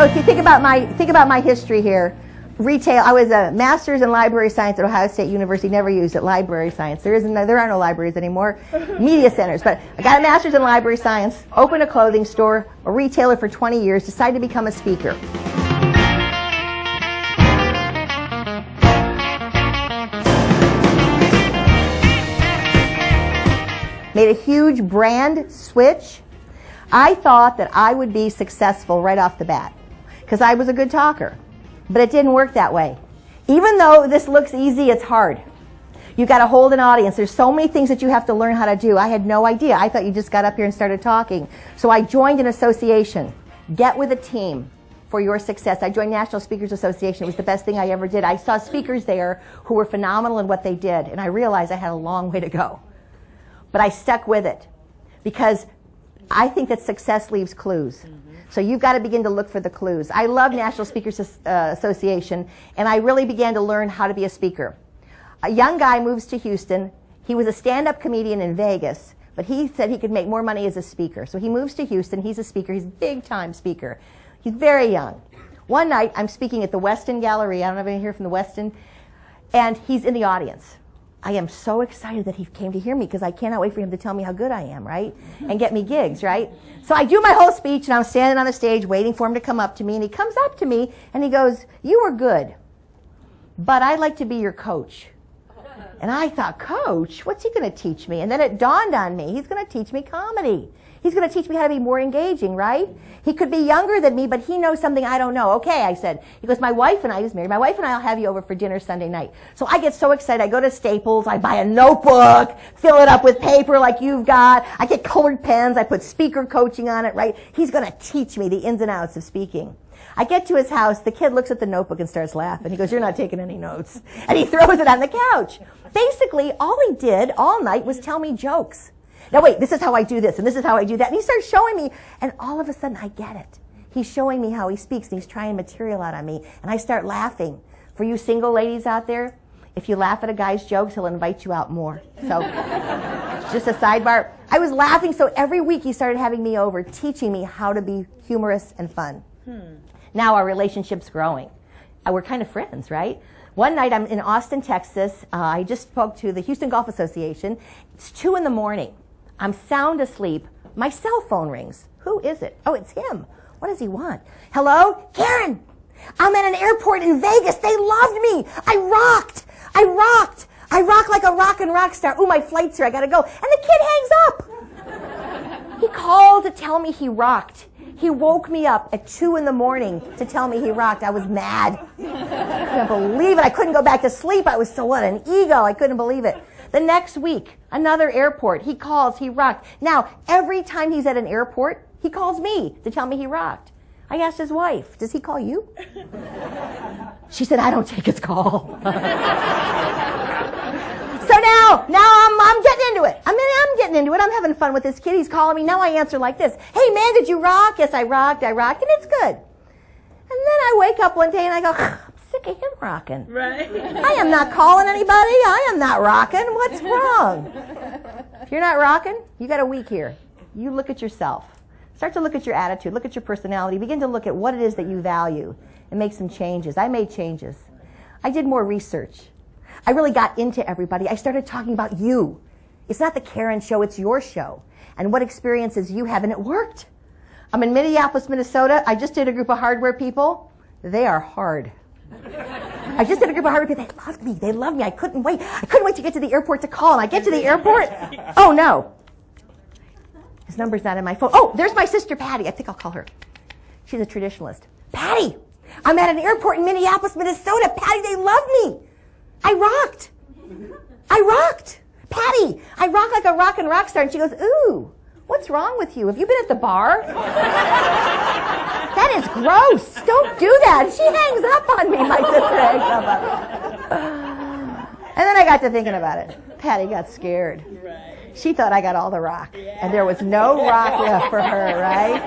So if you think about my history here, retail. I was a master's in library science at Ohio State University. Never used it. Library science. There are no libraries anymore. Media centers. But I got a master's in library science. Opened a clothing store. A retailer for 20 years. Decided to become a speaker. Made a huge brand switch. I thought that I would be successful right off the bat because I was a good talker. But it didn't work that way. Even though this looks easy, it's hard. You've got to hold an audience. There's so many things that you have to learn how to do. I had no idea. I thought you just got up here and started talking. So I joined an association. Get with a team for your success. I joined National Speakers Association. It was the best thing I ever did. I saw speakers there who were phenomenal in what they did, and I realized I had a long way to go. But I stuck with it because I think that success leaves clues. So you've got to begin to look for the clues. I love National Speakers Association, and I really began to learn how to be a speaker. A young guy moves to Houston. He was a stand-up comedian in Vegas, but he said he could make more money as a speaker. So he moves to Houston. He's a speaker. He's a big-time speaker. He's very young. One night, I'm speaking at the Westin Gallery. I don't know if anyone here from the Westin. And he's in the audience. I am so excited that he came to hear me because I cannot wait for him to tell me how good I am, right? And get me gigs, right? So I do my whole speech, and I'm standing on the stage waiting for him to come up to me. And he comes up to me, and he goes, "You were good, but I'd like to be your coach." And I thought, coach? What's he going to teach me? And then it dawned on me, he's going to teach me comedy. He's going to teach me how to be more engaging, right? He could be younger than me, but he knows something I don't know. Okay, I said. He goes, my wife and I, he's married, my wife and I will have you over for dinner Sunday night. So I get so excited. I go to Staples. I buy a notebook, fill it up with paper like you've got. I get colored pens. I put speaker coaching on it, right? He's going to teach me the ins and outs of speaking. I get to his house. The kid looks at the notebook and starts laughing. He goes, "You're not taking any notes." And he throws it on the couch. Basically, all he did all night was tell me jokes. Now wait, this is how I do this, and this is how I do that. And he starts showing me, and all of a sudden I get it. He's showing me how he speaks, and he's trying material out on me, and I start laughing. For you single ladies out there, if you laugh at a guy's jokes, he'll invite you out more. So, just a sidebar. I was laughing, so every week he started having me over, teaching me how to be humorous and fun. Now our relationship's growing. We're kind of friends, right? One night I'm in Austin, Texas. I just spoke to the Houston Golf Association. It's 2 in the morning. I'm sound asleep. My cell phone rings. Who is it? Oh, it's him. What does he want? Hello? Karen! I'm at an airport in Vegas. They loved me. I rocked. I rocked. I rock like a rockin' rock star. Ooh, my flight's here. I gotta go. And the kid hangs up. He called to tell me he rocked. He woke me up at 2 in the morning to tell me he rocked. I was mad. I couldn't believe it. I couldn't go back to sleep. I was so what, an ego. I couldn't believe it. The next week, another airport. He calls, he rocked. Now, every time he's at an airport, he calls me to tell me he rocked. I asked his wife, "Does he call you?" She said, "I don't take his call." So now I'm getting into it. I'm getting into it. I'm having fun with this kid. He's calling me. Now I answer like this. "Hey, man, did you rock?" "Yes, I rocked, and it's good." And then I wake up one day and I go, "I'm sick of him rocking. Right. I am not calling anybody. I am not rocking. What's wrong?" If you're not rocking, you got a week here. You look at yourself. Start to look at your attitude. Look at your personality. Begin to look at what it is that you value and make some changes. I made changes. I did more research. I really got into everybody. I started talking about you. It's not the Karen show, it's your show. And what experiences you have, and it worked. I'm in Minneapolis, Minnesota. I just did a group of hardware people. They are hard. I just did a group of hardware people. They loved me. They loved me. I couldn't wait. I couldn't wait to get to the airport to call. And I get to the airport. Oh, no. His number's not in my phone. Oh, there's my sister, Patty. I think I'll call her. She's a traditionalist. "Patty, I'm at an airport in Minneapolis, Minnesota. Patty, they love me. I rocked. I rocked. Patty, I rock like a rockin' rock star." And she goes, "Ooh, what's wrong with you? Have you been at the bar?" "That is gross. Don't do that." She hangs up on me. My sister hangs up on me. And then I got to thinking about it. Patty got scared. She thought I got all the rock. And there was no rock left for her, right?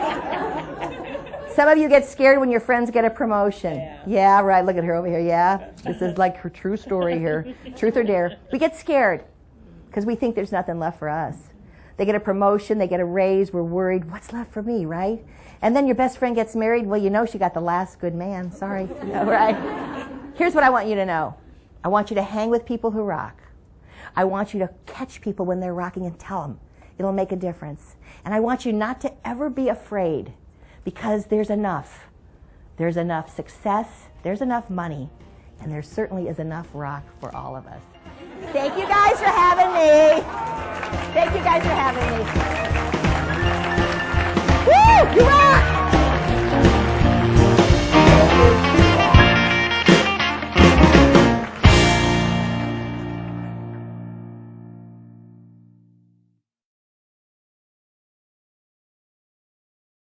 Some of you get scared when your friends get a promotion. Yeah, right. Look at her over here. Yeah. This is like her true story here. Truth or dare. We get scared because we think there's nothing left for us. they get a promotion, they get a raise, we're worried, what's left for me, right? And then your best friend gets married, well, you know she got the last good man, sorry, right? Here's what I want you to know. I want you to hang with people who rock. I want you to catch people when they're rocking and tell them. It'll make a difference. And I want you not to ever be afraid, because there's enough. There's enough success, there's enough money, and there certainly is enough rock for all of us. Thank you guys for having me. Thank you guys for having me. Woo! You rock!